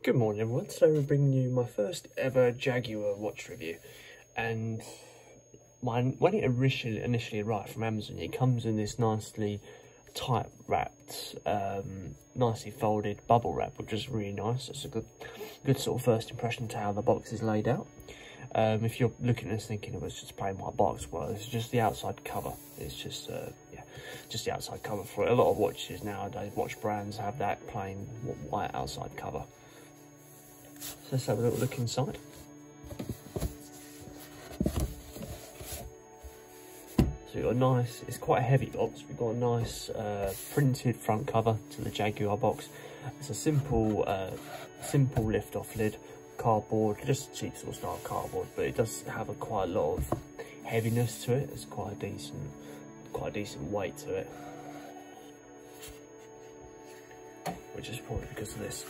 Good morning everyone, today we're bringing you my first ever Jaguar watch review, and when it initially arrived from Amazon, it comes in this nicely tight wrapped, nicely folded bubble wrap, which is really nice. It's a good sort of first impression to how the box is laid out. If you're looking at this thinking it was just plain white box, well, it's just the outside cover. It's just just the outside cover for it. A lot of watches nowadays, watch brands have that plain white outside cover. So let's have a little look inside. So we've got a nice, it's quite a heavy box. We've got a nice printed front cover to the Jaguar box. It's a simple lift-off lid, cardboard, just cheap sort of style cardboard, but it does have quite a lot of heaviness to it. It's quite a decent weight to it, which is probably because of this.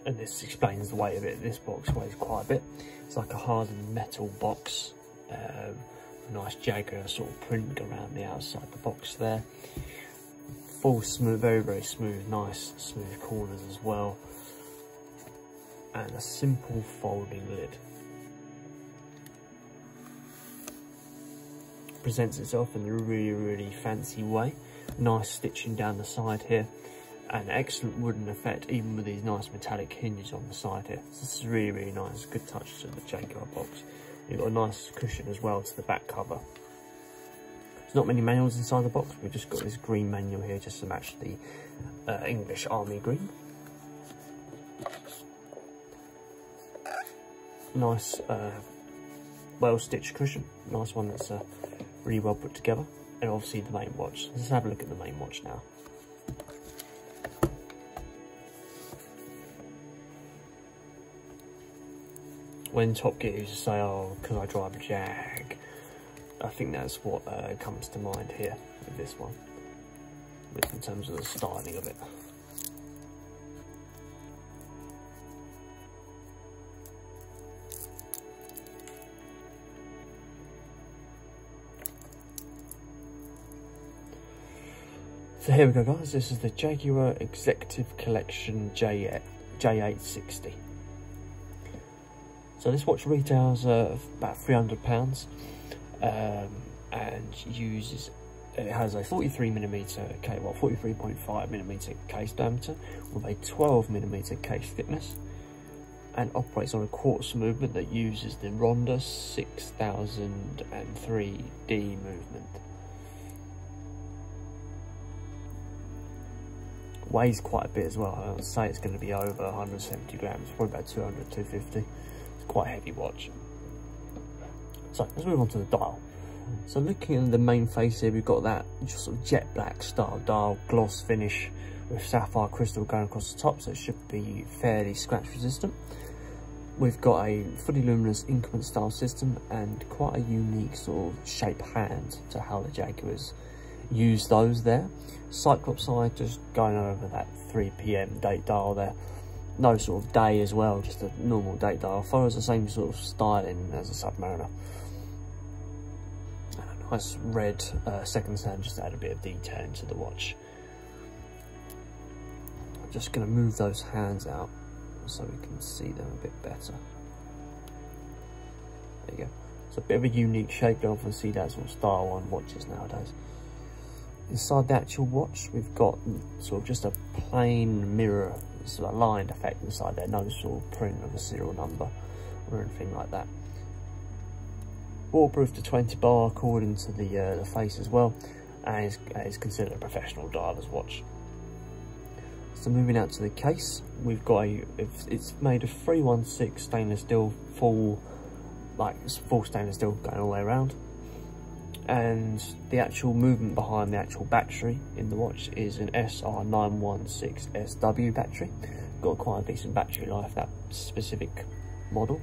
And this explains the weight of it. This box weighs quite a bit. It's like a hardened metal box. Nice Jaguar sort of print around the outside the box there. Full smooth, very smooth, nice smooth corners as well. And a simple folding lid. Presents itself in a really fancy way. Nice stitching down the side here. An excellent wooden effect, even with these nice metallic hinges on the side here. So this is really nice, good touch to the Jaguar box. You've got a nice cushion as well to the back cover. There's not many manuals inside the box. We've just got this green manual here just to match the English Army green. Nice, well stitched cushion. Nice one that's really well put together. And obviously the main watch. Let's have a look at the main watch now. When Top Gear used to say, oh, because I drive a Jag, I think that's what comes to mind here with this one, in terms of the styling of it. So here we go guys, this is the Jaguar Exec Collection J860. So this watch retails about £300, and it has a 43.5mm case diameter with a 12mm case thickness, and operates on a quartz movement that uses the Ronda 6003D movement. Weighs quite a bit as well. I would say it's going to be over 170 grams, probably about 200, 250. Quite a heavy watch. So let's move on to the dial. So looking at the main face here, we've got that just sort of jet black style dial, gloss finish with sapphire crystal going across the top, so it should be fairly scratch resistant. We've got a fully luminous increment style system and quite a unique sort of shape hand to how the Jaguars use those there. Cyclops eye, just going over that 3 PM date dial there. No sort of day as well, just a normal date dial. Follows the same sort of styling as a Submariner. And a nice red second stand just to add a bit of detail into the watch. I'm just going to move those hands out so we can see them a bit better. There you go. It's a bit of a unique shape. You often see that sort of style on watches nowadays. Inside the actual watch, we've got sort of just a plain mirror, sort of lined effect inside there, no sort of print of a serial number or anything like that. Waterproof to 20 bar according to the face as well, and it's considered a professional dialer's watch. So moving out to the case, we've got it's made of 316 stainless steel, full stainless steel going all the way around. And the actual movement behind the actual battery in the watch is an SR916SW battery. Got quite a decent battery life, that specific model.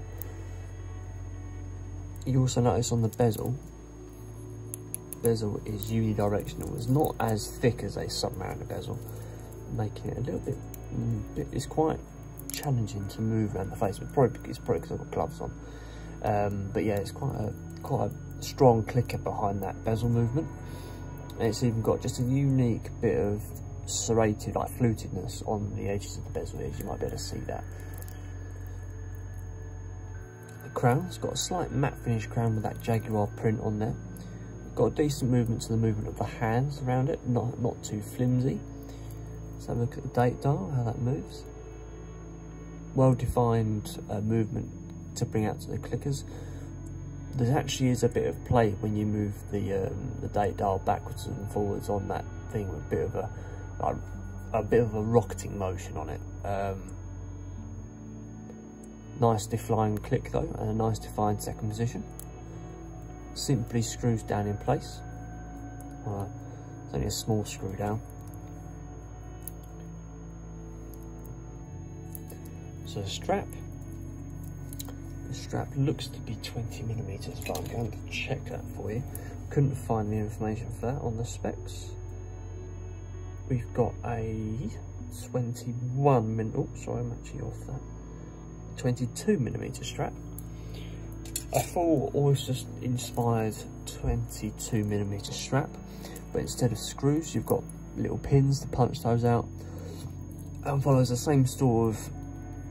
You also notice on the bezel bezel is unidirectional. It's not as thick as a sub-mariner bezel, making it a little bit, it's quite challenging to move around the face. It's probably because I've got gloves on. But yeah, it's quite a strong clicker behind that bezel movement. And it's even got just a unique bit of serrated, like flutedness on the edges of the bezel here. You might be able to see that. The crown's got a slight matte finish crown with that Jaguar print on there. Got a decent movement to the movement of the hands around it, not too flimsy. Let's have a look at the date dial, how that moves. Well-defined movement to bring out to the clickers. There actually is a bit of play when you move the date dial backwards and forwards on that thing, with a bit of a rocketing motion on it. Nice defined click though, and a nice defined second position. Simply screws down in place. It's only a small screw down. So the strap looks to be 20mm, but I'm going to check that for you. Couldn't find the information for that on the specs. We've got a 21mm, oh sorry, I'm actually off that. 22mm strap. A full Oyster inspired 22mm strap, but instead of screws, you've got little pins to punch those out, and follows the same sort of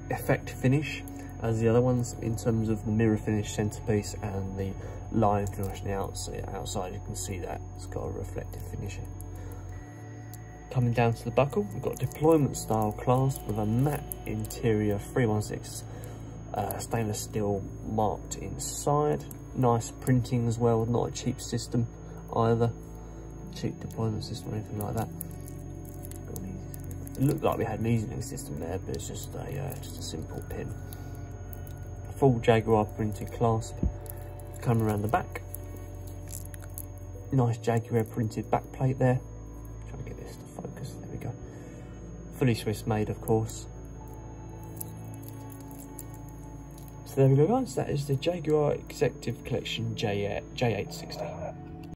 effect finish as the other ones in terms of the mirror finish centerpiece and the line finish on the outside. You can see that it's got a reflective finish here. Coming down to the buckle, we've got deployment style clasp with a matte interior 316 stainless steel marked inside. Nice printing as well, not a cheap system either. Cheap deployment system or anything like that. It looked like we had an easing system there, but it's just a simple pin. Full Jaguar printed clasp. Coming around the back, nice Jaguar printed back plate there. Trying to get this to focus. There we go. Fully Swiss made, of course. So there we go, guys. That is the Jaguar Exec Collection J860.